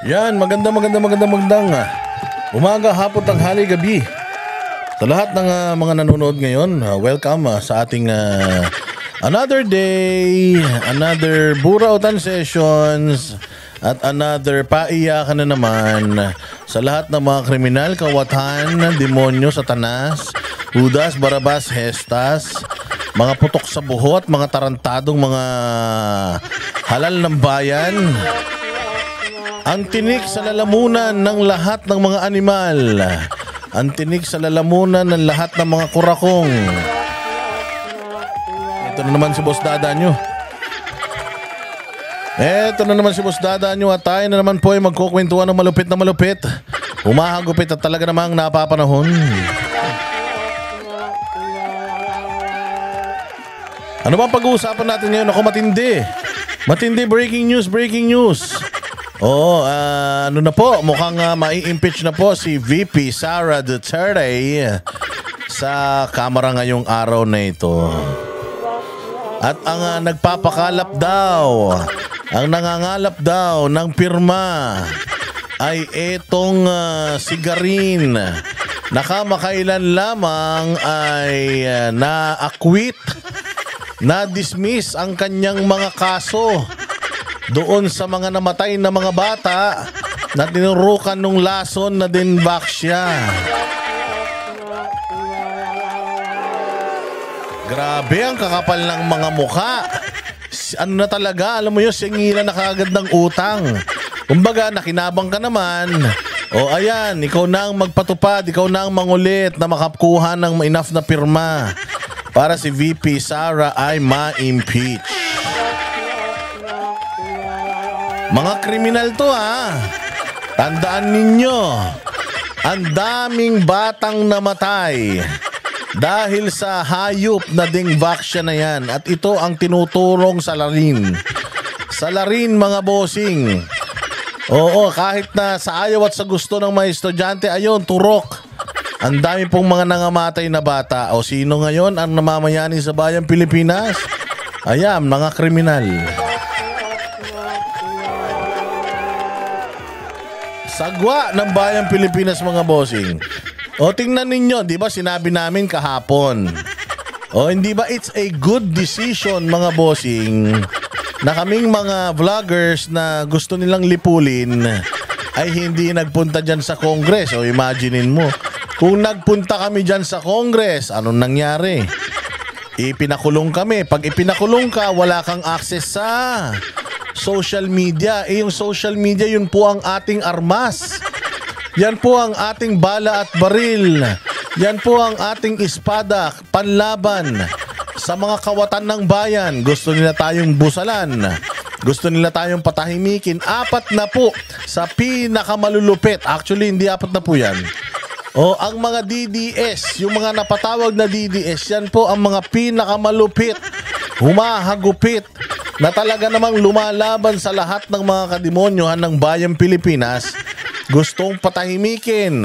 Yan, magandang umaga, hapon, tanghali, gabi. Sa lahat ng mga nanonood ngayon, welcome sa ating another day, another Burautan Sessions, at another paiyakan na naman sa lahat ng mga kriminal, kawatan, demonyo, satanas, Judas, Barabas, Hestas, mga putok sa buhot, mga tarantadong mga halal ng bayan, ang tinik sa lalamunan ng lahat ng mga animal, ang tinik sa lalamunan ng lahat ng mga kurakong. Ito na naman si Boss Dada nyo. Ito na naman si Boss Dada nyo at tayo na naman po ay magkukwentuhan ng malupit na malupit. Humahagupit at talaga namang napapanahon. Ano bang pag-uusapan natin ngayon? Ako, matindi. Matindi, breaking news. Oo, ano na po, mukhang mai-impeach na po si VP Sara Duterte sa Kamara ngayong araw na ito. At ang nagpapakalap daw, ang nangangalap daw ng pirma ay etong si Garin. Nakamakailan lamang ay na-acquit, na-dismiss ang kanyang mga kaso doon sa mga namatay na mga bata na tinurukan nung lason na dinbak siya. Grabe ang kakapal ng mga mukha. Ano na talaga, alam mo yun, singilan na kagad ng utang. Kumbaga, nakinabang ka naman. O ayan, ikaw na ang magpatupad, ikaw na ang mangulit na makakuha ng enough na pirma para si VP Sara ay ma-impeach. Mga kriminal to ha. Tandaan ninyo, ang daming batang namatay dahil sa hayop na dingbak siya na yan. At ito ang tinuturong sa larin. Sa larin, mga bossing. Oo, kahit na sa ayaw at sa gusto ng mga estudyante, ayun, turok. Ang dami pong mga nangamatay na bata. O sino ngayon ang namamayani sa bayang Pilipinas? Ayan, mga kriminal. Sagwa ng bayang Pilipinas, mga bossing. O tingnan ninyo, di ba sinabi namin kahapon? O hindi ba it's a good decision, mga bossing, na kaming mga vloggers na gusto nilang lipulin ay hindi nagpunta dyan sa Congress. O imaginein mo, kung nagpunta kami dyan sa Congress, anong nangyari? Ipinakulong kami. Pag ipinakulong ka, wala kang access sa social media. Yung social media, yun po ang ating armas. Yan po ang ating bala at baril. Yan po ang ating espada, panlaban sa mga kawatan ng bayan. Gusto nila tayong busalan. Gusto nila tayong patahimikin. 4 na po sa pinakamalulupit. Actually, hindi 4 na po yan. O ang mga DDS, yung mga napatawag na DDS, yan po ang mga pinakamalupit, humahagupit, na talaga namang lumalaban sa lahat ng mga kademonyohan ng bayang Pilipinas, gustong patahimikin.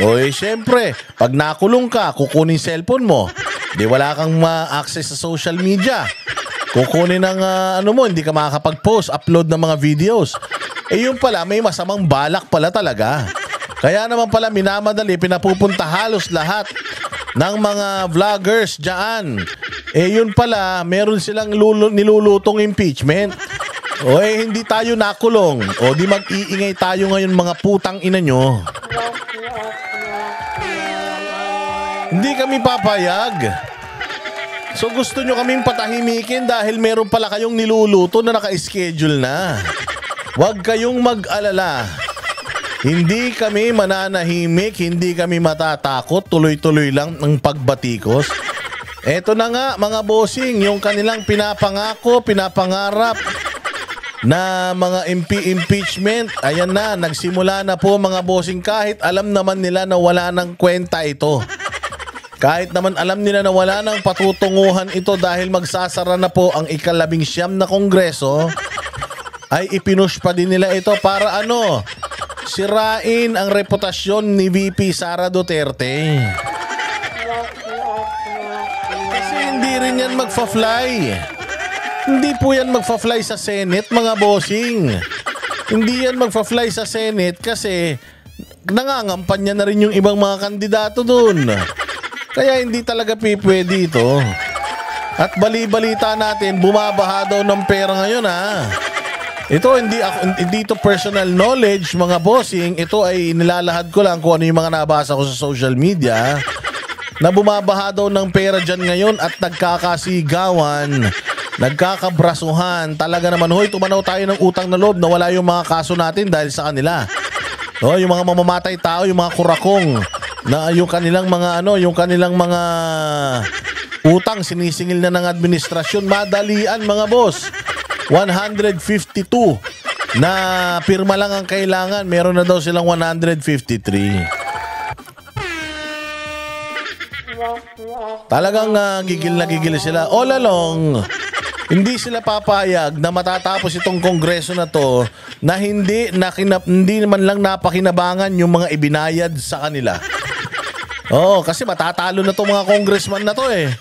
O syempre, pag nakulong ka, kukunin cellphone mo. Di wala kang ma-access sa social media. Kukunin ng hindi ka makakapag-post, upload ng mga videos. Yun pala, may masamang balak pala talaga. Kaya naman pala minamadali, pinapupunta halos lahat ng mga vloggers dyan. Yun pala, meron silang nilulutong impeachment. Hindi tayo nakulong. Di mag-iingay tayo ngayon, mga putang ina nyo. Hindi kami papayag. So gusto nyo kaming patahimikin dahil meron pala kayong niluluto na naka-schedule na. Huwag kayong mag-alala. Hindi kami mananahimik, hindi kami matatakot, tuloy-tuloy lang ang pagbatikos. Eto na nga, mga bossing, yung kanilang pinapangako, pinapangarap na mga impeachment, ayan na, nagsimula na po, mga bossing, kahit alam naman nila na wala ng kwenta ito. Kahit naman alam nila na wala ng patutunguhan ito dahil magsasara na po ang ika-19 na kongreso, ay ipinush pa din nila ito para sirain ang reputasyon ni VP Sara Duterte. Kasi hindi rin yan magfa-fly. Hindi po yan magfa-fly sa Senate, mga bossing. Hindi yan magfa-fly sa Senate kasi nangangampanya na rin yung ibang mga kandidato dun. Kaya hindi talaga pwede ito. At bali-balita natin, bumabaha daw ng pera ngayon ha. Ito hindi ito personal knowledge mga bossing. Ito ay nilalahad ko lang kung ano yung mga nabasa ko sa social media. Na bumabaha daw ng pera dyan ngayon at nagkakasigawan, nagkakabrasuhan. Talaga naman, hoy, tumanaw tayo ng utang na loob na wala yung mga kaso natin dahil sa kanila. O, yung mga mamamatay tao, yung mga kurakong, na yung kanilang mga utang sinisingil na ng administrasyon. Madalian mga boss. 152 na pirma lang ang kailangan. Meron na daw silang 153. Talagang gigil na gigil sila. All along, hindi sila papayag na matatapos itong kongreso na to na hindi man lang napakinabangan yung mga ibinayad sa kanila. Oo, kasi matatalo na itong mga congressman na to eh.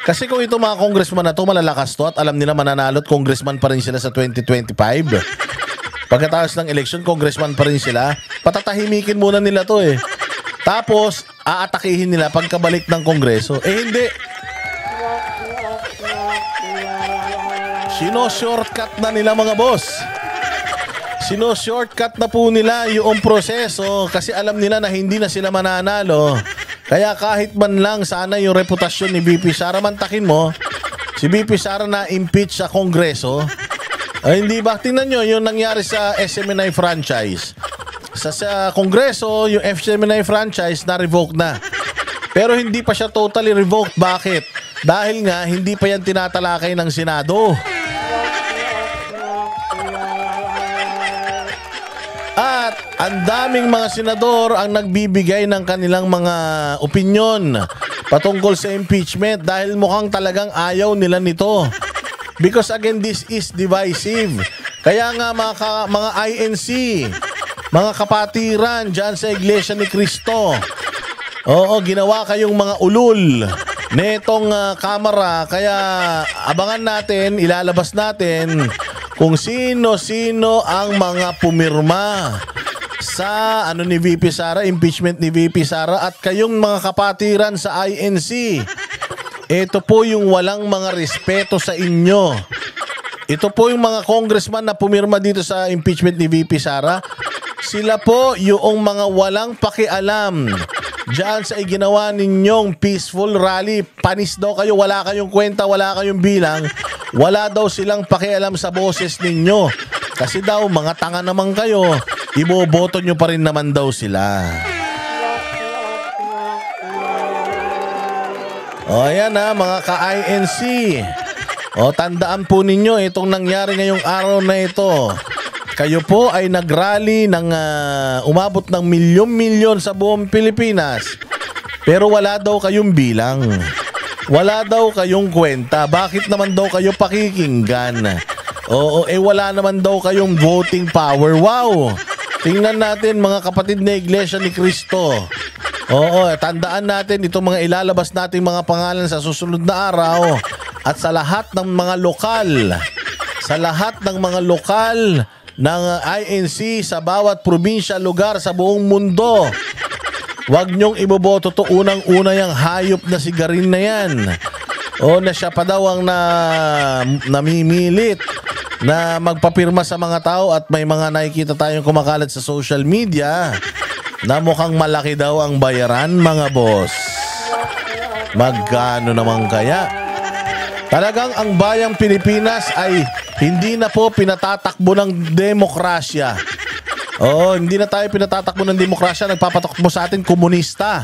Kasi kung itong mga congressman na to malalakas to at alam nila mananalo at congressman pa rin sila sa 2025. Pagkatapos ng election, congressman pa rin sila. Patatahimikin muna nila to eh. Tapos, aatakihin nila pagkabalik ng kongreso. Eh hindi. Sino-shortcut na nila mga boss. Sino-shortcut na po nila yung proseso kasi alam nila na hindi na sila mananalo. Kaya kahit man lang sana yung reputasyon ni VP Sara, mantakin mo, si VP Sara na impeach sa kongreso. Ay, hindi ba? Tingnan nyo yung nangyari sa SMNI franchise. Sa kongreso, yung SMNI franchise na-revoke na. Pero hindi pa siya totally revoked. Bakit? Dahil nga, hindi pa yan tinatalakay ng Senado. At ang daming mga senador ang nagbibigay ng kanilang mga opinyon patungkol sa impeachment dahil mukhang talagang ayaw nila nito. Because again, this is divisive. Kaya nga mga INC, mga kapatiran dyan sa Iglesia ni Cristo, oo, ginawa kayong mga ulul netong kamera. Kaya abangan natin, ilalabas natin kung sino-sino ang mga pumirma sa ni VP Sara, impeachment ni VP Sara. At kayong mga kapatiran sa INC, ito po yung walang mga respeto sa inyo. Ito po yung mga congressman na pumirma dito sa impeachment ni VP Sara. Sila po yung mga walang pakialam diyan sa iginawa ninyong peaceful rally. Panis daw kayo, wala kayong kwenta, wala kayong bilang. Wala daw silang pakialam sa boses ninyo. Kasi daw, mga tanga naman kayo. Iboboto nyo pa rin naman daw sila. O ayan mga ka-INC. O tandaan po ninyo itong nangyari ngayong araw na ito. Kayo po ay nagrally ng umabot ng milyon-milyon sa buong Pilipinas. Pero wala daw kayong bilang. Wala daw kayong kwenta. Bakit naman daw kayo pakikinggan? Oo, wala naman daw kayong voting power. Wow! Tingnan natin mga kapatid na Iglesia ni Cristo. Oo, tandaan natin itong mga ilalabas nating mga pangalan sa susunod na araw. At sa lahat ng mga lokal, ng INC sa bawat probinsya, lugar sa buong mundo. Huwag niyong iboboto to unang-una yung hayop na si Garin na yan. O na siya pa daw ang namimilit na magpapirma sa mga tao at may mga nakikita tayong kumakalat sa social media na mukhang malaki daw ang bayaran mga boss. Magkano naman kaya? Talagang ang bayang Pilipinas ay hindi na po pinatatakbo ng demokrasya. Oo, hindi na tayo pinatatakbo ng demokrasya. Nagpapatakbo sa atin komunista.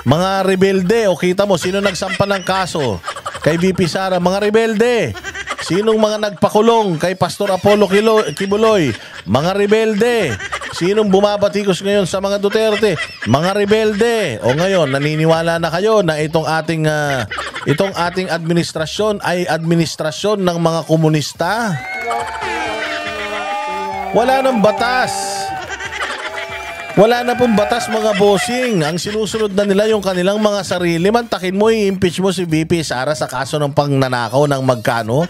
Mga rebelde. O kita mo, sino nagsampa ng kaso kay VP Sara? Mga rebelde. Sinong mga nagpakulong kay Pastor Apollo Kibuloy? Mga rebelde. Sinong bumabatikos ngayon sa mga Duterte? Mga rebelde. O ngayon, naniniwala na kayo na itong ating administrasyon ay administrasyon ng mga komunista? Wala nang batas. Wala na pong batas mga bossing. Ang sinusunod na nila yung kanilang mga sarili. Mantakin mo, i-impeach mo si VP Sara sa kaso ng pangnanakaw ng magkano?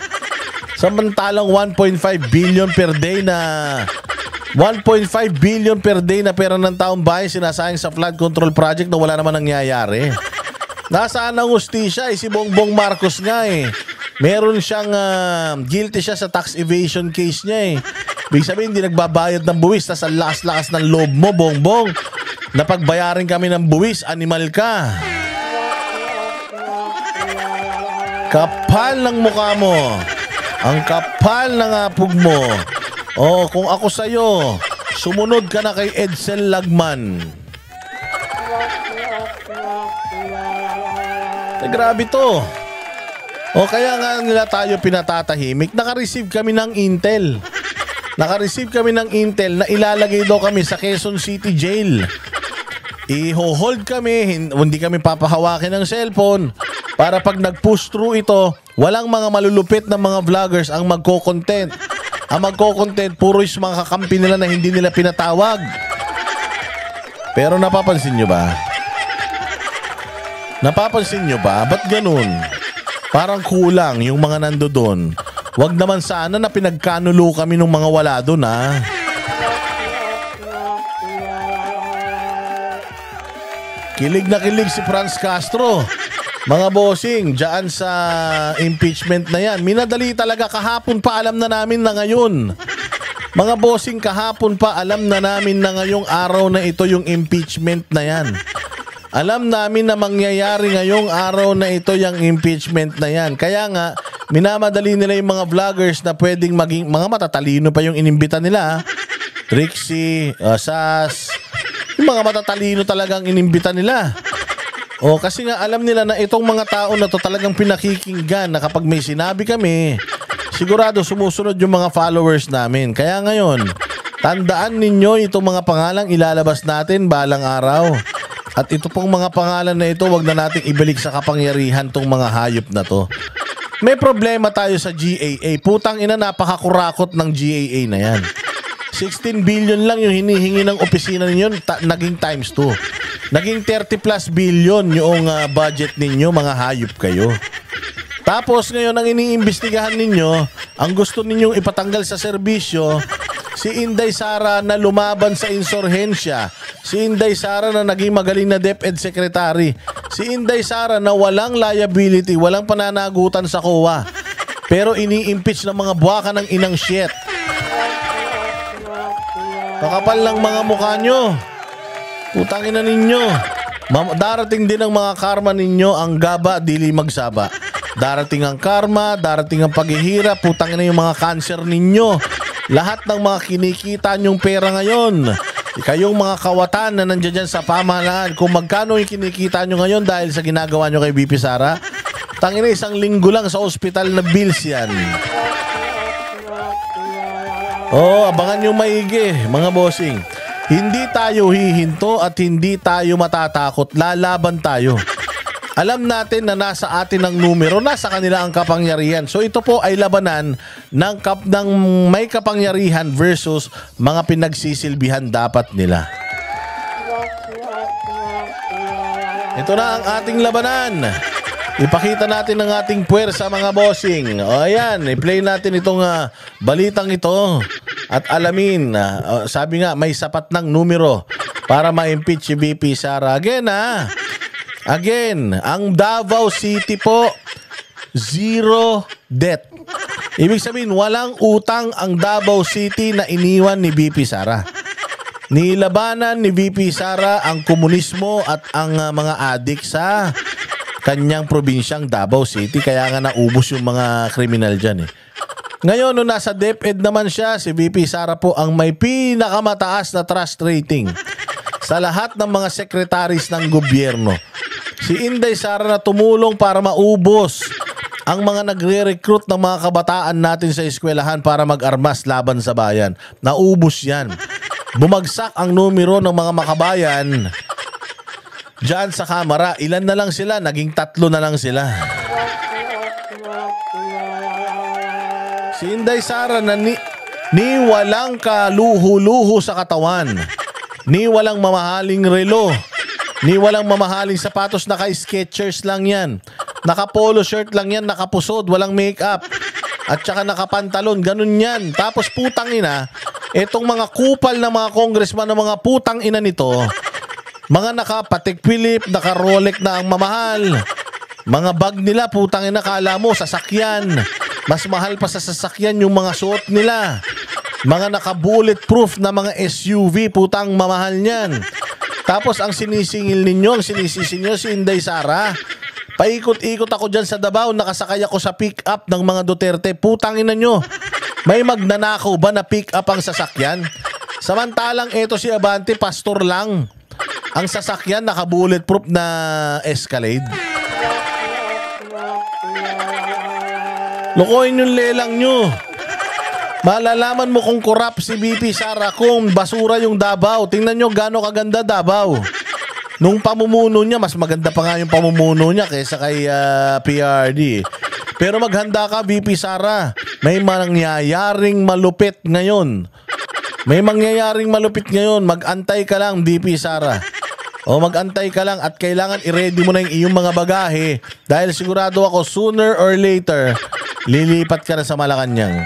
Samantalang 1.5 billion per day na 1.5 billion per day na pera ng taong bayan sinasayang sa flood control project na wala naman nangyayari. Nasaan ang hustisya? Si Bongbong Marcos nga eh. Meron siyang guilty siya sa tax evasion case niya eh. Ibig sabihin, hindi nagbabayad ng buwis. Tas ang lakas-lakas ng loob mo, Bongbong. Napagbayarin kami ng buwis, animal ka. Kapal ng mukha mo. Ang kapal ng apog mo. Oh, kung ako sa'yo, sumunod ka na kay Edsel Lagman. Grabe to. O kaya nga nila tayo pinatatahimik. Naka-receive kami ng intel. Naka-receive kami ng intel na ilalagay daw kami sa Quezon City Jail. I-hold kami, hindi kami papahawakin ng cellphone para pag nag-push through ito, walang mga malulupit na mga vloggers ang magko-content. Ang magko-content, puro yung mga kakampi nila na hindi nila pinatawag. Pero napapansin nyo ba? Napapansin nyo ba? Ba't ganun? Parang kulang yung mga nando doon. Wag naman sana na pinagkanulo kami ng mga wala doon, ha? Kilig na kilig si Franz Castro. Mga bossing, dyan sa impeachment na yan. Minadali talaga, kahapon pa alam na namin na ngayon. Mga bossing, kahapon pa alam na namin na ngayong araw na ito yung impeachment na yan. Alam namin na mangyayari ngayong araw na ito yung impeachment na yan. Kaya nga, minamadali nila yung mga vloggers na pwedeng maging, mga matatalino pa yung inimbita nila. Trixie, Sas, yung mga matatalino talagang inimbita nila. O kasi nga alam nila na itong mga tao na to talagang pinakikinggan na kapag may sinabi kami, sigurado sumusunod yung mga followers namin. Kaya ngayon, tandaan ninyo itong mga pangalang ilalabas natin balang araw. At ito pong mga pangalan na ito, wag na nating ibalik sa kapangyarihan tong mga hayop na to. May problema tayo sa GAA. Putang ina, napakakurakot ng GAA na yan. 16 billion lang yung hinihingi ng opisina ninyo, naging times 2. Naging 30 plus billion yung budget ninyo, mga hayop kayo. Tapos ngayon ang iniimbestigahan ninyo, ang gusto ninyong ipatanggal sa serbisyo, si Inday Sara na lumaban sa insurhensya, si Inday Sara na naging magaling na DepEd Secretary, si Inday Sara na walang liability, walang pananagutan sa COA, pero ini-impeach ng mga buwaka ng inang shit. Kakapal lang mga mukha nyo. Putangin na ninyo. Darating din ang mga karma ninyo, ang gaba, dili magsaba. Darating ang karma, darating ang paghihirap, putangin na yung mga cancer ninyo. Lahat ng mga kinikita nyong pera ngayon. Kayong mga kawatan na nandiyan dyan sa pamahalaan, kung magkano yung kinikita nyo ngayon dahil sa ginagawa nyo kay BP Sara, tangin na isang linggo lang sa ospital na bills yan. Oh, abangan nyo maigi, mga bossing. Hindi tayo hihinto at hindi tayo matatakot. Lalaban tayo. Alam natin na nasa atin ang numero, nasa kanila ang kapangyarihan. So ito po ay labanan ng may kapangyarihan versus mga pinagsisilbihan dapat nila. Ito na ang ating labanan. Ipakita natin ang ating puwersa, mga bossing. O ayan, i-play natin itong balitang ito. At alamin, sabi nga, may sapat ng numero para ma-impeach si BP Sara. Again, ang Davao City po, zero debt. Ibig sabihin, walang utang ang Davao City na iniwan ni BP Sara. Nilabanan ni BP Sara ang komunismo at ang mga adik sa kanyang probinsyang Davao City. Kaya nga naubos yung mga kriminal dyan eh. Ngayon, nung nasa DepEd naman siya, si VP Sara po ang may pinakamataas na trust rating sa lahat ng mga sekretaris ng gobyerno. Si Inday Sara na tumulong para maubos ang mga nagre-recruit ng mga kabataan natin sa eskwelahan para mag-armas laban sa bayan. Naubos yan. Bumagsak ang numero ng mga makabayan diyan sa kamera. Ilan na lang sila? Naging 3 na lang sila. Si Inday Sara na ni walang kaluho-luho sa katawan, ni walang mamahaling relo, ni walang mamahaling sapatos, naka-Skechers lang yan, naka-polo shirt lang yan, nakapusod, walang makeup, at saka nakapantalon, ganun yan. Tapos putang ina, Etong mga kupal na mga congressman na mga putang ina nito, mga naka-Patek Philippe, naka-Rolex na ang mamahal. Mga bag nila, putang ina, kala mo, sasakyan. Mas mahal pa sa sasakyan yung mga suot nila. Mga naka-bulletproof na mga SUV, putang mamahal niyan. Tapos ang sinisingil ninyo, ang sinisisi nyo si Inday Sara. Paikot-ikot ako dyan sa Davao, nakasakay ako sa pick-up ng mga Duterte. Putang ina nyo. May magnanakaw ba na pick-up ang sasakyan? Samantalang ito si Abante, pastor lang. Ang sasakyan naka-bulletproof na Escalade. Lokohin yung lelang nyo. Malalaman mo kung corrupt si VP Sara kung basura yung Davao. Tingnan nyo gaano kaganda Davao. Nung pamumuno niya, mas maganda pa nga yung pamumuno niya kaysa kay PRD. Pero maghanda ka, VP Sara. May mangyayaring malupit ngayon. May mangyayaring malupit ngayon. Mag-antay ka lang, VP Sara. O mag-antay ka lang at kailangan i-ready mo na yung iyong mga bagahe dahil sigurado ako sooner or later lilipat ka na sa Malacanang.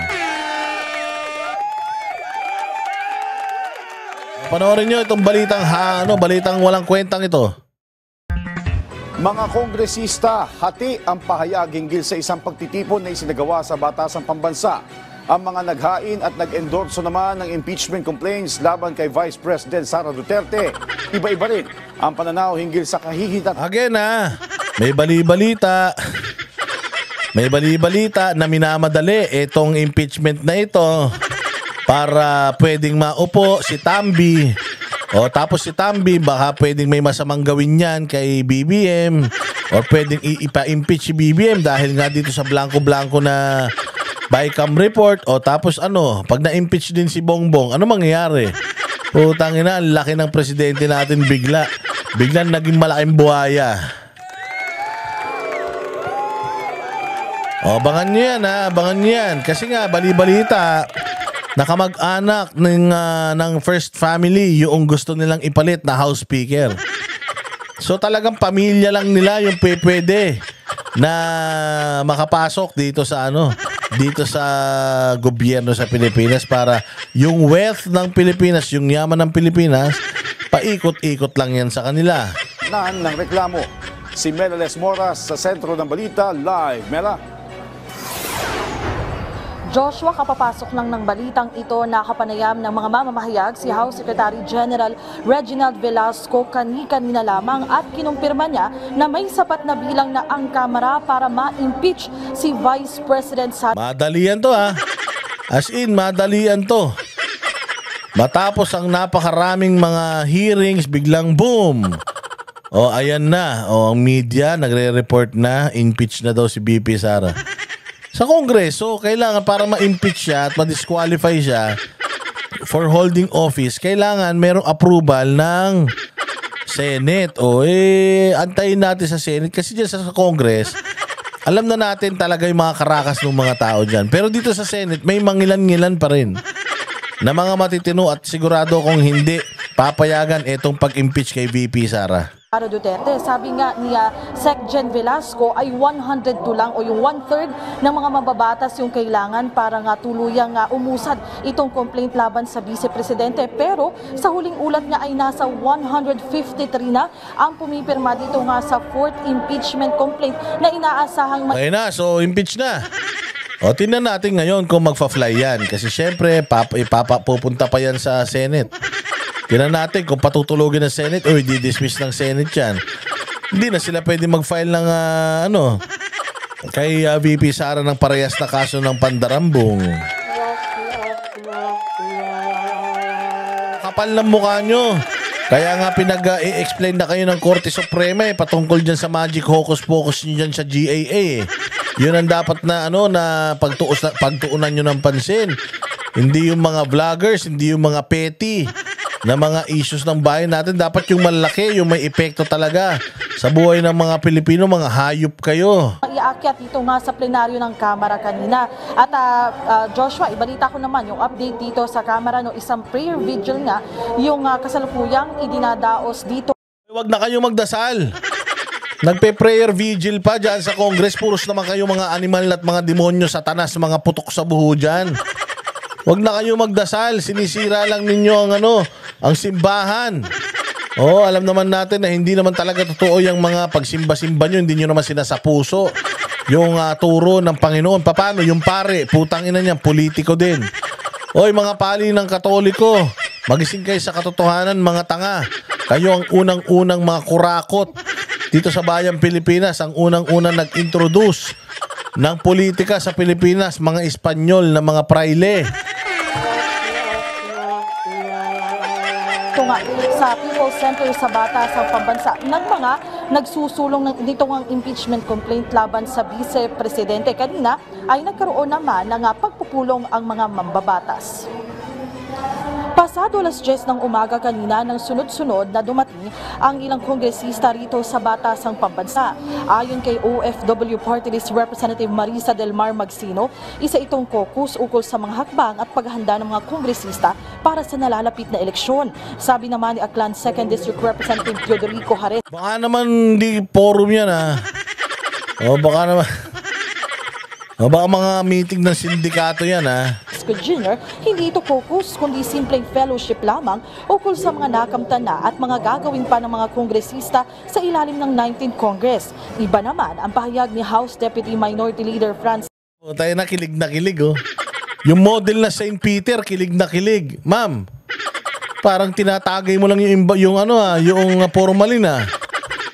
Panoorin nyo itong balitang walang kwentang ito. Mga kongresista, hati ang pahayag hinggil sa isang pagtitipon na isinagawa sa Batasang Pambansa. Ang mga naghain at nag-endorso naman ng impeachment complaints laban kay Vice President Sara Duterte. Iba-iba rin ang pananaw hinggil sa kahihitat. Again may bali-balita. May bali-balita na minamadali itong impeachment na ito para pwedeng maupo si Tambi. O tapos si Tambi baka pwedeng may masamang gawin yan kay BBM o pwedeng ipa-impeach si BBM dahil nga dito sa blanco-blanco na bycam report. O tapos pag na-impeach din si Bongbong, ano mangyayari? Putang ina, ang laki ng presidente natin biglang naging malaking buhaya. O abangan nyo yan abangan nyo yan. Kasi nga bali-balita nakamag-anak ng first family yung gusto nilang ipalit na House Speaker. So talagang pamilya lang nila yung pwede na makapasok dito sa gobyerno sa Pilipinas para yung wealth ng Pilipinas, yung yaman ng Pilipinas, paikot-ikot lang yan sa kanila. Naan ng reklamo. Si Mela Les Moras sa sentro ng balita live. Mela. Joshua, kapapasok lang ng balitang ito, nakapanayam ng mga mamamahayag si House Secretary General Reginald Velasco kani-kanina lamang at kinumpirma niya na may sapat na bilang na ang Kamara para ma-impeach si Vice President Sara. Madalian to As in, madalian to. Matapos ang napakaraming mga hearings, biglang boom! O ayan na, ang media nagre-report na, impeach na daw si VP Sara. Sa Kongreso, kailangan para ma-impeach siya at ma-disqualify siya for holding office, kailangan merong approval ng Senate. Antayin natin sa Senate kasi dyan sa Congress, alam na natin talaga yung mga karakas ng mga tao dyan. Pero dito sa Senate, may mangilan-ngilan pa rin na mga matitino at sigurado kung hindi papayagan itong pag-impeach kay VP Sara Duterte. Sabi nga ni Sec. Gen. Velasco ay 102 lang o yung 1/3 ng mga mababatas yung kailangan para nga tuluyang umusad itong complaint laban sa Vice Presidente. Pero sa huling ulat niya ay nasa 153 na ang pumipirma dito nga sa 4th impeachment complaint na inaasahang okay na, so impeach na. O tingnan natin ngayon kung magfa-fly yan kasi syempre pupunta pa yan sa Senate. Tingnan natin kung patutulogin ng Senate o di-dismiss ng Senate yan. Hindi na sila pwede mag-file ng kay VP Sara ng parehas na kaso ng pandarambong. Kapal ng mukha nyo. Kaya nga pinag-i-explain na kayo ng Korte Suprema patungkol dyan sa magic hocus-pocus nyo dyan sa GAA. Yun ang dapat na na pagtuunan nyo ng pansin. Hindi yung mga vloggers, hindi yung mga petty na mga issues ng bayan natin. Dapat yung malaki, yung may epekto talaga sa buhay ng mga Pilipino. Mga hayop kayo. Iakyat dito nga sa plenaryo ng Kamara kanina. At Joshua, ibalita ko naman yung update dito sa Kamara, isang prayer vigil nga yung kasalukuyang idinadaos dito. Huwag na kayo magdasal. Nagpe-prayer vigil pa dyan sa Congress. Puros naman kayo mga animal at mga demonyo, satanas, mga putok sa buho dyan. Huwag na kayo magdasal. Sinisira lang ninyo ang simbahan. Alam naman natin na hindi naman talaga totoo yung mga pagsimba-simba nyo. Hindi nyo naman sinasapuso yung turo ng Panginoon. Paano? Yung pare, putang ina niyan, politiko din. Oy, mga pali ng Katoliko, magising kayo sa katotohanan, mga tanga. Kayo ang unang-unang mga kurakot dito sa bayang Pilipinas. Ang unang-unang nag-introduce ng politika sa Pilipinas, mga Espanyol na mga praile. Ito nga, sa People's Center sa Batasang Pambansa ng mga nagsusulong nito ng impeachment complaint laban sa Vice Presidente. Kanina ay nagkaroon naman ng pagpupulong ang mga mambabatas. Pasado alas 10 ng umaga kanina nang sunod-sunod na dumating ang ilang kongresista rito sa Batasang Pambansa. Ayon kay OFW Party List Representative Marisa Del Mar Magsino, isa itong caucus ukol sa mga hakbang at paghahanda ng mga kongresista para sa nalalapit na eleksyon. Sabi naman ni Aklan 2nd District Representative Teodorico Jarez. Baka naman di forum yan baka naman. Baka mga meeting ng sindikato yan Jr., hindi ito caucus kundi simpleng fellowship lamang ukol sa mga nakamtan na at mga gagawin pa ng mga kongresista sa ilalim ng 19th Congress. Iba naman ang pahayag ni House Deputy Minority Leader Franz. Tayo na kilig Yung model na St. Peter, kilig na kilig. Ma'am, parang tinatagay mo lang yung formalin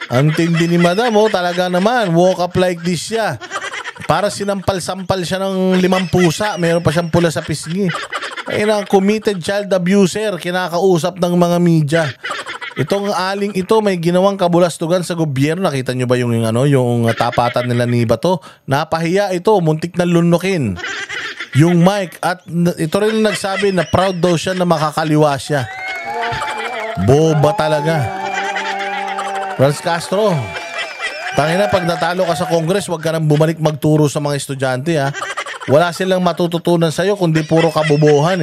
Ang tindi ni Madam, talaga naman, walk up like this siya. Para sinampal-sampal siya ng 5 pusa. Meron pa siyang pula sa pisngi. Ay na, committed child abuser. Kinakausap ng mga media. Itong aling ito may ginawang kabulastugan sa gobyerno. Nakita nyo ba yung tapatan nila ni Bato? Napahiya ito. Muntik na lunukin yung mic. At ito rin nagsabi na proud daw siya na makakaliwa siya. Boba talaga. Franz Castro, tangina, pag natalo ka sa Congress, wag ka nang bumalik magturo sa mga estudyante Wala silang matututunan sa'yo kundi puro kabobohan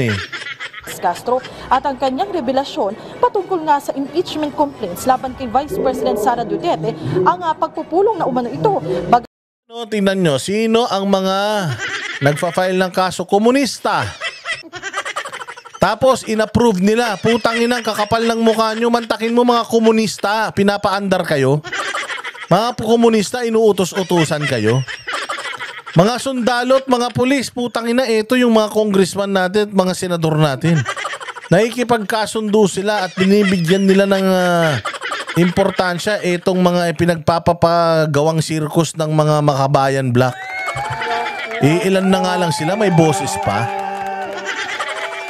Castro at ang kanyang revelasyon patungkol nga sa impeachment complaints laban kay Vice President Sara Duterte ang pagpupulong na umano ito. Tingnan nyo, sino ang mga nagfa-file ng kaso? Komunista. Tapos inapprove nila. Putang inang kakapal ng mukha nyo. Mantakin mo mga komunista. Pinapaandar kayo. Mga komunista, inuutos-utusan kayo. Mga sundalo at mga pulis, putang ina, ito yung mga congressman natin at mga senador natin. Nakikipagkasundo sila at binibigyan nila ng importansya itong mga pinagpapagawang sirkus ng mga makabayan black. Ilan na nga lang sila, may boses pa.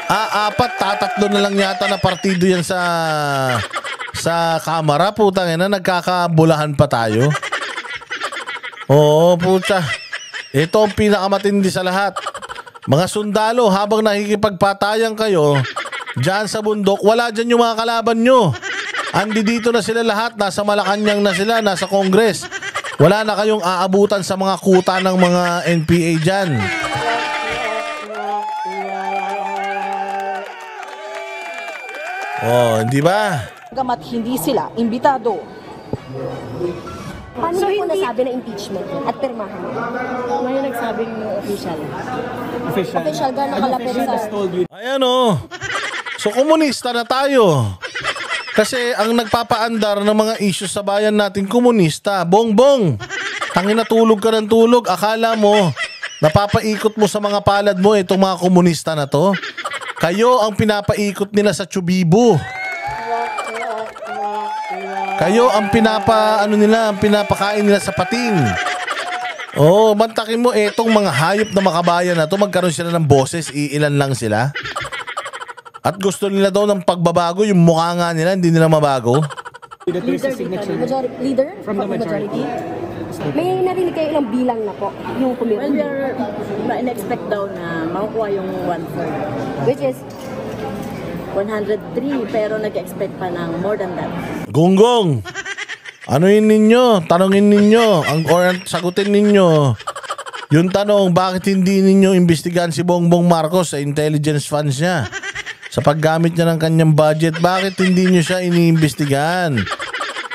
4, 3 na lang yata na partido yan sa kamera, putang ina, nagkakabulahan pa tayo. Oo, puta. Ito ang pinakamatindi sa lahat. Mga sundalo, habang nakikipagpatayan kayo dyan sa bundok, wala dyan yung mga kalaban nyo. Andi dito na sila lahat, nasa Malacanang na sila, nasa Congress. Wala na kayong aabutan sa mga kuta ng mga NPA dyan. Hindi ba? Gamat hindi sila imbitado. Paano so, po nasabi na impeachment at pirmahan? Ngayon nagsabing official. Official, gano'ng kalapit sa... Ayan So komunista na tayo. Kasi ang nagpapaandar ng mga issues sa bayan natin, komunista. Bongbong. Tangina, tulog ka ng tulog. Akala mo, napapaikot mo sa mga palad mo itong mga komunista na to. Kayo ang pinapaikot nila sa Chubibo. Kayo ang pinapakain nila sa pating. Mantakin mo etong mga hayop na makabayan na to, magkaroon sila ng boses, iilan lang sila. At gusto nila daw ng pagbabago, yung mukha nga nila, hindi nila mabago. Leader from the majority. May narinig kayo ilang bilang na po yung committee? Well, we are in-expect daw na makukuha yung 1/3. Which is? 103, pero nag-expect pa ng more than that. Gonggong, anuin ninyo, tanongin ninyo, or sagutin ninyo yung tanong, bakit hindi ninyo imbestigahan si Bongbong Marcos sa intelligence funds niya? Sa paggamit niya ng kanyang budget, bakit hindi nyo siya iniimbestigahan?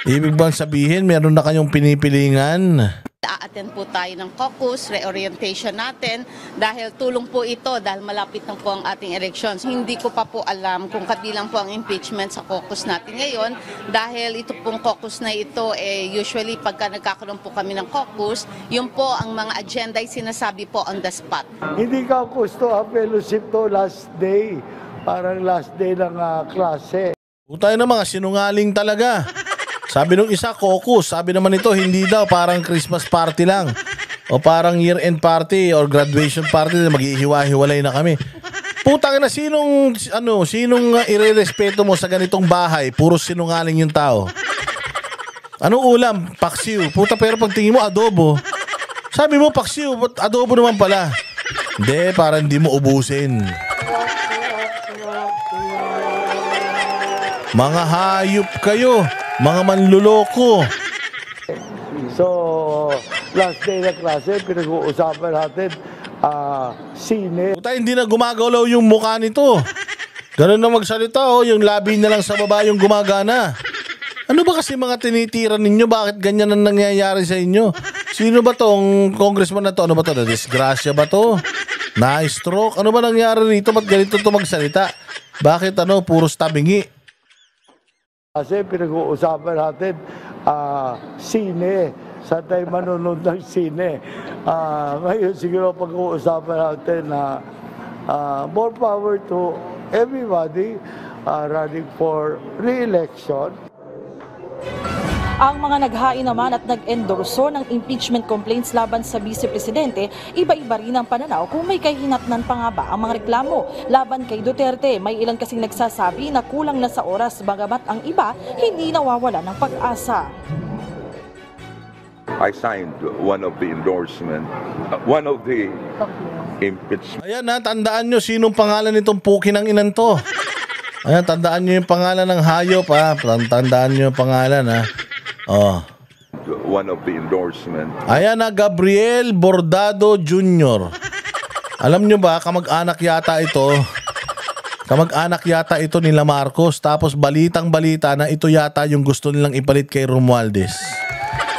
Ibig bang sabihin, meron na kayong pinipilingan? At mag-attend po tayo ng caucus, reorientation natin dahil tulong po ito dahil malapit na po ang ating elections. Hindi ko pa po alam kung kabilang po ang impeachment sa caucus natin ngayon dahil ito pong caucus na ito usually pagka nagkakaroon po kami ng caucus, yun po ang mga agenda ay sinasabi po on the spot. Hindi ka gusto ang fellowship to last day. Parang last day ng klase. Utay na mga sinungaling talaga. Sabi nung isa, caucus. Sabi naman ito, hindi daw, parang Christmas party lang. O parang year-end party or graduation party na maghihiwa-hiwalay na kami. Putang na, sinong irerespeto mo sa ganitong bahay? Puro sinungaling yung tao. Anong ulam? Paksiw. Puta, pero pagtingin mo, adobo. Sabi mo, paksiw. Adobo naman pala. Hindi, para hindi mo ubusin. Mga hayop kayo. Mga manluloko. So, last day ng klase, pinag-uusapan natin sine. Puta, hindi na gumagalaw yung mukha nito. Ganun na magsalita, yung labi na lang sa baba yung gumagana. Ano ba kasi mga tinitira ninyo? Bakit ganyan ang nangyayari sa inyo? Sino ba tong congressman na to? Ano ba to? Disgrasya ba to? Na-stroke? Ano ba nangyari rito? Ba't ganito to magsalita? Bakit puro stabingi? Kasi pinag-uusapan natin sine. Saan tayo manonood ng sine? Ngayon siguro pag-uusapan natin na more power to everybody running for re-election. Ang mga naghain naman at nag-endorso ng impeachment complaints laban sa Vice Presidente, iba-iba rin ang pananaw kung may kahinatnan pa nga ba ang mga reklamo laban kay Duterte. May ilan kasing nagsasabi na kulang na sa oras bagamat ang iba hindi nawawala ng pag-asa. I signed one of the impeachment. Ayan tandaan nyo sinong pangalan nitong puki ng inan to. Ayan, tandaan nyo yung pangalan ng hayop Tandaan nyo yung pangalan One of the endorsement. Ayan Gabriel Bordado Jr. Alam nyo ba, kamag-anak yata ito nila Marcos. Tapos balitang-balita na ito yata yung gusto nilang ipalit kay Romualdez.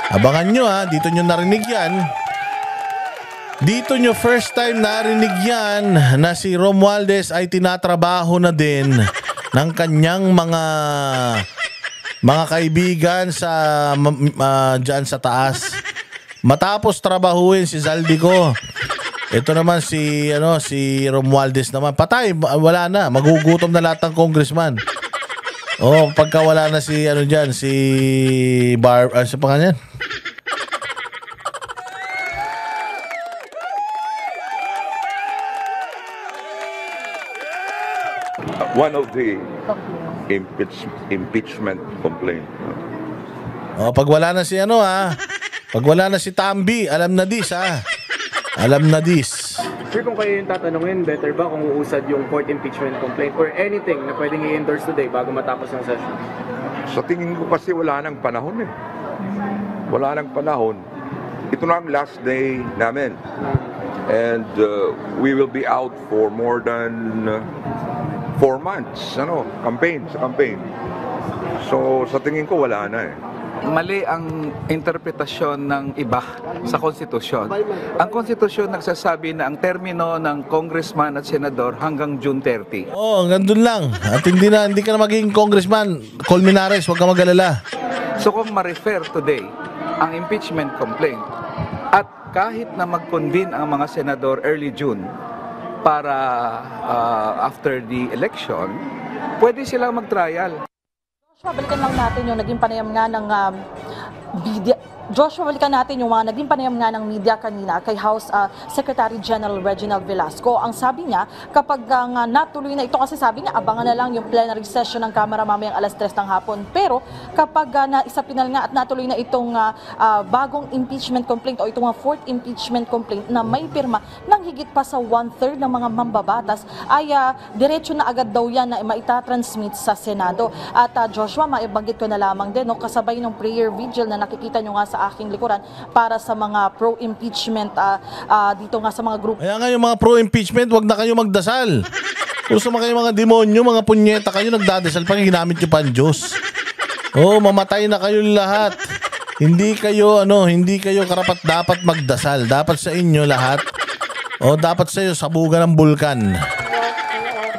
Abangan nyo dito nyo narinig yan. Dito nyo first time narinig yan na si Romualdez ay tinatrabaho na din ng kanyang mga kaibigan sa dyan sa taas. Matapos trabahuin si Zaldico. Ito naman si Romualdez naman. Patay, wala na. Magugutom na lahat ng congressman. Pagka wala na si sa pangalan. One of the impeachment complaint. Pag wala na si pag wala na si Tambi, alam na dis Alam na dis. Sir, kung kayo yung tatanungin, better ba kung uusad yung fourth impeachment complaint or anything na pwedeng i-endorse today bago matapos ang session? Sa tingin ko kasi wala nang panahon Wala nang panahon. Ito na ang last day namin. And we will be out for more than 4 months, campaign. So, sa tingin ko, wala na Mali ang interpretasyon ng iba sa konstitusyon. Ang konstitusyon nagsasabi na ang termino ng congressman at senador hanggang June 30. Hanggang dun lang. At hindi ka na magiging congressman. Colmenares, huwag ka mag-alala. So kung ma-refer today ang impeachment complaint at kahit na mag-convene ang mga senador early June, para after the election, pwede silang mag-trial. Joshua, balikan lang natin yung naging panayam nga ng media. Joshua, balikan natin yung mga naging panayam nga ng media kanina kay House Secretary General Reginald Velasco. Ang sabi niya, kapag natuloy na ito, kasi sabi niya, abangan na lang yung plenary session ng Kamara mamayang alas 3 ng hapon. Pero kapag naisapinal nga at natuloy na itong bagong impeachment complaint o itong fourth impeachment complaint na may pirma ng higit pa sa 1/3 ng mga mambabatas, ay diretso na agad daw yan na maitatransmit sa Senado. At Joshua, maibanggit ko na lamang din, kasabay ng prayer vigil na nakikita nyo nga sa aking likuran para sa mga pro-impeachment dito nga sa mga grupo. Kaya nga yung mga pro-impeachment, wag na kayo magdasal. Kung sa kayo mga demonyo, mga punyeta kayo, nagdadasal pa, ginamit nyo pa ang Diyos. Mamatay na kayo lahat. hindi kayo karapat dapat magdasal. Dapat sa inyo lahat dapat sa iyo sabugan ng bulkan.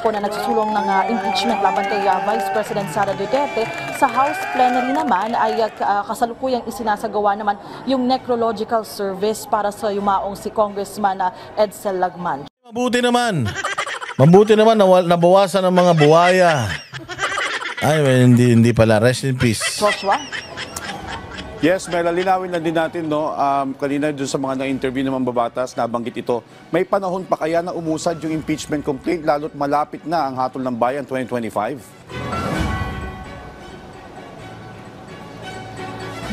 Po na nagsusulong ng impeachment laban kay Vice President Sara Duterte. Sa House plenary naman ay kasalukuyang isinasagawa naman yung necrological service para sa yumaong si Congressman Edsel Lagman. Mabuti naman nabawasan ng mga buwaya. Ay, hindi pala. Rest in peace. Joshua? Yes, may lalinawin lang din natin, no? Kanina doon sa mga na-interview ng mambabatas, nabanggit ito. May panahon pa kaya na umusad yung impeachment complaint lalo't malapit na ang hatol ng bayan 2025?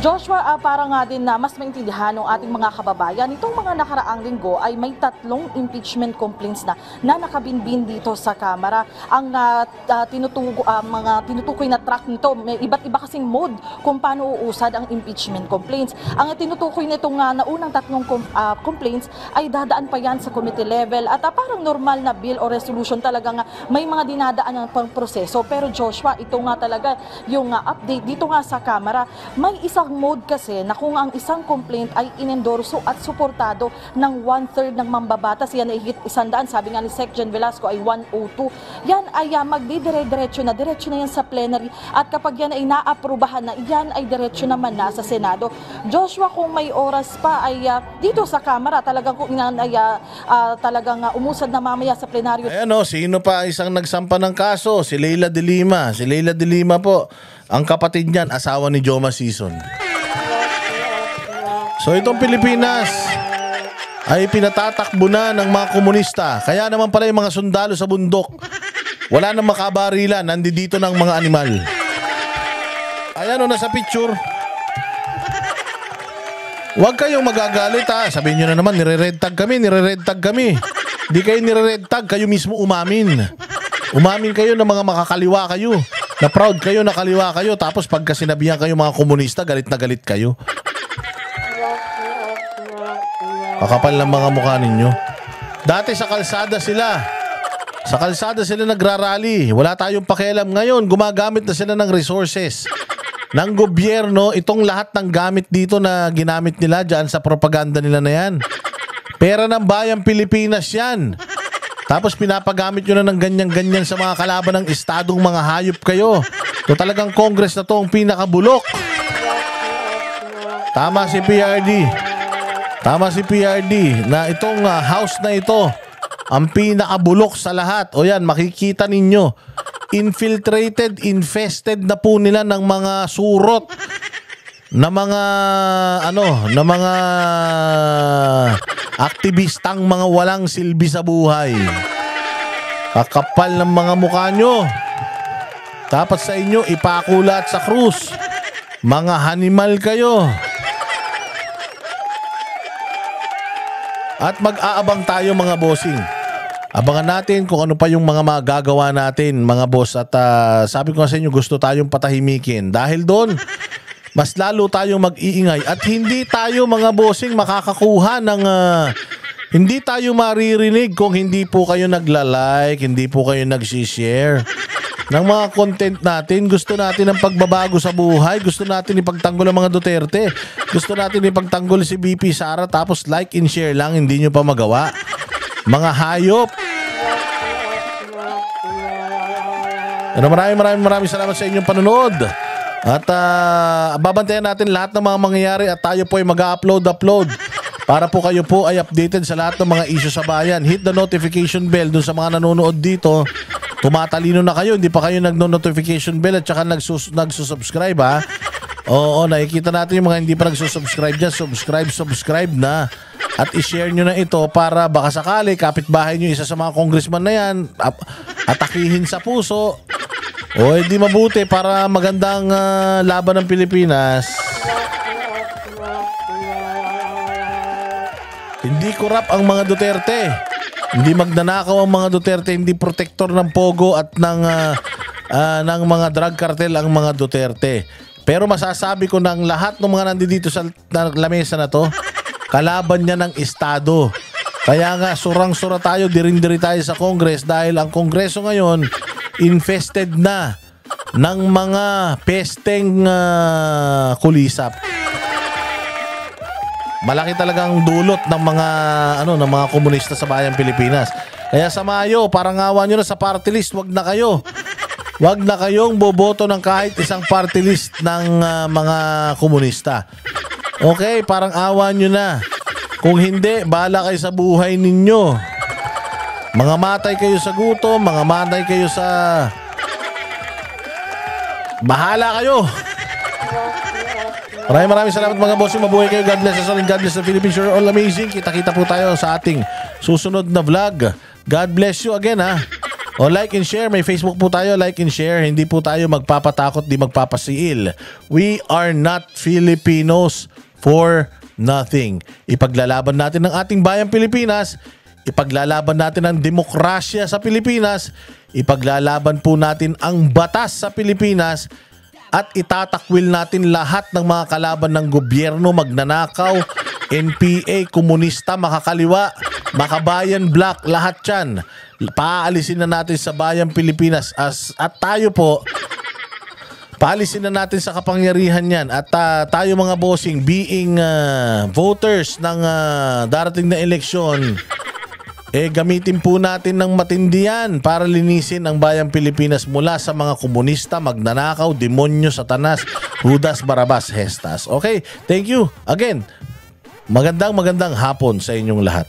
Joshua, para nga din na mas maintindihan ng ating mga kababayan, itong mga nakaraang linggo ay may 3 impeachment complaints na nakabinbin dito sa Kamara. Ang mga tinutukoy na track nito, may iba't iba kasing mode kung paano uusad ang impeachment complaints. Ang tinutukoy nitong naunang 3 complaints ay dadaan pa yan sa committee level at parang normal na bill o resolution talagang may mga dinadaan ng proseso. Pero Joshua, ito nga talaga yung update dito nga sa Kamara. May isang mode kasi na kung ang isang complaint ay inendorso at suportado ng 1/3 ng mambabatas, yan ay higit 100, sabi nga ni Sec. Jen Velasco ay 102. Yan ay magdidire-diretso na yan sa plenary at kapag yan ay naaprubahan na, yan ay diretso naman na sa Senado. Joshua, kung may oras pa ay dito sa Kamara, talagang kung yan ay talagang umusad na mamaya sa plenaryo. Ayan sino pa isang nagsampa ng kaso? Si Leila de Lima. Si Leila de Lima po, ang kapatid niyan, asawa ni Joma Sison. So itong Pilipinas ay pinatatakbo na ng mga komunista. Kaya naman pala yung mga sundalo sa bundok, wala nang makabarilan, nandito ng mga animal. Ayan nasa picture. Huwag kayong magagalit sabihin nyo na naman, nire-red tag kami. Di kayo nire-red tag, kayo mismo umamin. Umamin kayo ng mga makakaliwa kayo. Na proud kayo, nakaliwa kayo. Tapos pagka sinabihan kayo mga komunista, galit na galit kayo. Kakapal ng mga mukha ninyo. Dati sa kalsada sila. Sa kalsada sila nagrarally. Wala tayong pakialam. Ngayon, gumagamit na sila ng resources ng gobyerno. Itong lahat ng gamit dito na ginamit nila dyan sa propaganda nila na yan. Pera ng bayang Pilipinas yan. Tapos pinapagamit nyo na ng ganyan-ganyan sa mga kalaban ng estadong mga hayop kayo. So talagang Congress na to ang pinakabulok. Tama si PRD na itong house na ito ang pinakabulok sa lahat. O yan, makikita ninyo. Infested na po nila ng mga surot. Na mga aktivistang mga walang silbi sa buhay. Kakapal ng mga mukha nyo. Dapat sa inyo ipakulat sa krus. Mga hanimal kayo. At mag-aabang tayo mga bossing. Abangan natin kung ano pa yung mga magagawa natin mga boss. At sabi ko sa inyo, gusto tayong patahimikin. Dahil doon, mas lalo tayong mag-iingay. At hindi tayo mga bossing makakakuha ng... hindi tayo maririnig kung hindi po kayo nagla-like, hindi po kayo nag-share ng mga content natin. Gusto natin ng pagbabago sa buhay. Gusto natin ipagtanggol ang mga Duterte. Gusto natin ipagtanggol si BP Sara. Tapos like and share lang, hindi nyo pa magawa. Mga hayop. Maraming salamat sa inyong panonood. At babantayan natin lahat ng mga mangyayari at tayo po ay mag-upload para po kayo po ay updated sa lahat ng mga issue sa bayan. Hit the notification bell dun sa mga nanonood dito. Tumatalino na kayo, hindi pa kayo nag-notification bell at saka nagsusubscribe ha. Oo, nakikita natin yung mga hindi pa nagsusubscribe dyan. Subscribe na. At i-share nyo na ito para baka sakali kapitbahay nyo isa sa mga congressman na yan atakihin sa puso. O hindi mabuti para magandang laban ng Pilipinas. Hindi korap ang mga Duterte. Hindi magnanakaw ang mga Duterte, hindi protektor ng pogo at ng mga drug cartel ang mga Duterte. Pero masasabi ko ng lahat ng mga nandito sa lamesa na to, kalaban niya ng estado. Kaya nga surang-sura tayo, dirin-diri tayo sa Congress dahil ang Kongreso ngayon infested na ng mga pesteng kulisap. Malaki talagang dulot ng mga ng mga komunista sa bayang Pilipinas. Kaya sa Mayo, parang awa nyo na sa party list, wag na kayo. Wag na kayong boboto ng kahit isang party list ng mga komunista. Okay, parang awa nyo na. Kung hindi, bahala kayo sa buhay ninyo. Mga matay kayo sa gutom, mga matay kayo sa... Bahala kayo. Maraming salamat mga bossing. Mabuhay kayo. God bless us all and God bless the Philippines. You're all amazing. Kita-kita po tayo sa ating susunod na vlog. God bless you again ha. O like and share. May Facebook po tayo. Like and share. Hindi po tayo magpapatakot, di magpapasiil. We are not Filipinos for nothing. Ipaglalaban natin ang ating bayang Pilipinas. Ipaglalaban natin ang demokrasya sa Pilipinas. Ipaglalaban po natin ang batas sa Pilipinas. At itatakwil natin lahat ng mga kalaban ng gobyerno, magnanakaw, NPA, komunista, makakaliwa, makabayan, black, lahat yan. Paalisin na natin sa bayang Pilipinas. At tayo po, paalisin na natin sa kapangyarihan yan. At tayo mga bossing, being voters ng darating na eleksyon, gamitin po natin ng matindihan para linisin ang bayang Pilipinas mula sa mga komunista, magnanakaw, demonyo, satanas, Judas, Barabas, Hestas. Okay, thank you. Again, magandang hapon sa inyong lahat.